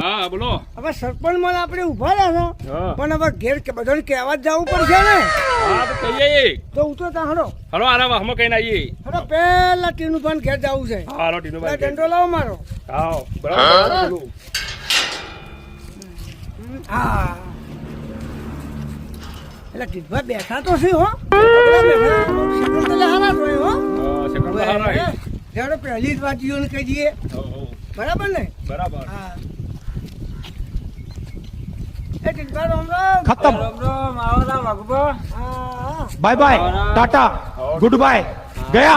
હા બોલો. હવે સરપંચ માં આપણે ઉભા રહ્યા છો હા. પણ હવે ઘેર બધાને કહેવા જ જવું પડશે ને. હા તો કહીએ. તો ઉતરતા હડો હલો આરામ હમણાં કહીને આવીએ. હડો પેલા ટીનું ભાન ઘેર જવું છે. હા હલો ટીનુ પેલા ભાઈ. દંડો લાવો મારો. હા બરાબર બોલું. હા એટલે ટીનભાઈ બેઠા તો છે હો. બેઠા સેકન્ડ તો હારા જોઈ હો. સેકન્ડ હારા. જ્યારે પહેલી જ વાત જીઓને કહી દઈએ બરાબર ને. બરાબર. હા એ ટીનભાઈ રામ રામ. खत्म હા bye bye tata goodbye गया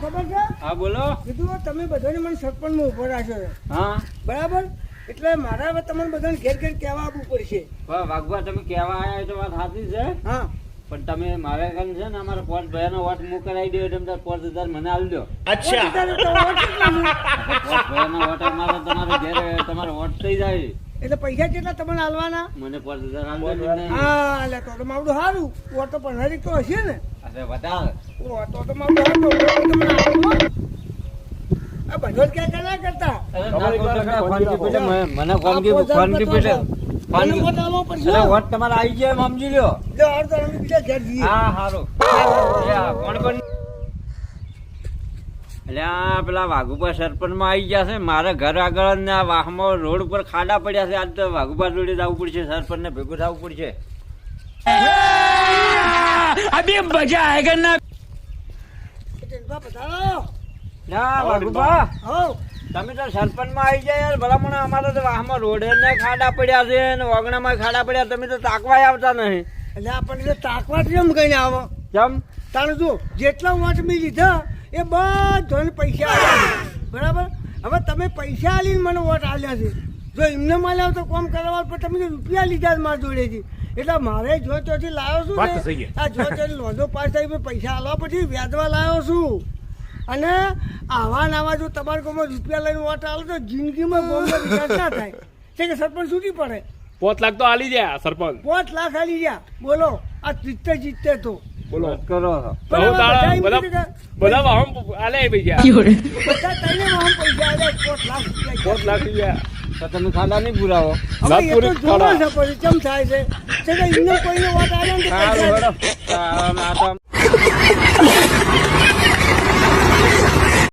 ખબર છે હા બોલો. કીધું તમે બધાને મને સરપંચમાં ઉભો રાખ્યો છે હા બરાબર એટલે મારે હવે તમને બધાને ઘેર ઘેર કહેવા આવવું પડશે. વાઘભા તમે કેવા આયા તો વાત સાચી છે હા પણ તમે મારે કન છે ને અમારા પોત ભાઈનો વોટ મુ કરાવી દો એટલે 5000 મને આલ દો. અચ્છા. અત્યારે તો વોટ કેટલા છે? પોત ભાઈનો વોટ અમારે તમારે ઘેરે તમારો વોટ થઈ જાય. એટલે પૈસા કેટલા તમને આલવાના? મને 5000 આલ દો ને. હા એટલે તો મારું સારું વોટ તો 15 તો હશે ને. અરે વધારે. તો મારું સારું વોટ તમને આપો. આ બધો જ ક્યાં ના કરતા અરે ના કરતા ફોન થી પૂછે મને ફોન થી પૂછે ફોન મને વોટ આલવો પડશે. અરે વોટ તમારે આવી જાય એમ સમજી લ્યો. જો હાર તો અમે બીજા ઘેર જઈએ. હા હારું. કોણ કોણ અલ્યા પેલા વાઘુપા સરપંચ માં આવી ગયા છે મારા ઘર આગળ ને આ વાહમાં રોડ ઉપર ખાડા પડ્યા છે આજ તો વાઘુપા જોડે જવું પડશે સરપંચ ને ભેગું થવું પડશે. અભી મજા આયેગા ના. ટેન્શન બતાવો. ના વાઘુપા હો તમે તો સરપંચ માં આવી જાય યાર ભલામણ અમારે તો વાહમાં રોડ ને ખાડા પડ્યા છે ને ઓગણામાં ખાડા પડ્યા તમે તો તાકવાય આવતા નહીં. એટલે આપણને તાકવા કેમ કહીને આવો કેમ તારે જો જેટલા વોટ મેં લીધા એ બધાને પૈસા આલ્યા બરાબર. હવે તમે પૈસા આલીને મને વોટ આલ્યા છે. જો એમને મળ્યા તો કોમ કરવા પણ તમે તો રૂપિયા લીધા જ મારા જોડેથી એટલે મારે જો ચોથી લાવ્યો છું વાત તો સહી ને છે. આ જો ચોથી લોધો પાસ થાય પણ પૈસા આલવા પછી વ્યાજવા લાવ્યો છું. અને આવા ને આવા જો તમારે કોમાં રૂપિયા લઈને વોટ આલો તો જિંદગીમાં બોમ્બે વિકાસ ના થાય છે કે સરપંચ છૂટી પડે. 5 લાખ તો આલી જાય સરપંચ. 5 લાખ આલી ગયા બોલો આ જીતતે તો બોલો. કરો છો બહુ તાળા બધા વાહમ આલે ભૈયા. બધા તઈને આમ પૈસા આલ્યા 5 લાખ રૂપિયા. 5 લાખ રૂપિયા. તો તમે ખાડા નહીં પુરાવો. હવે એ તો લાખ જોવા પૂરી છે પછી કેમ થાય છે કે એમને કોઈને વાત આવે ને તો સારું પૈસા હેડો. આ તો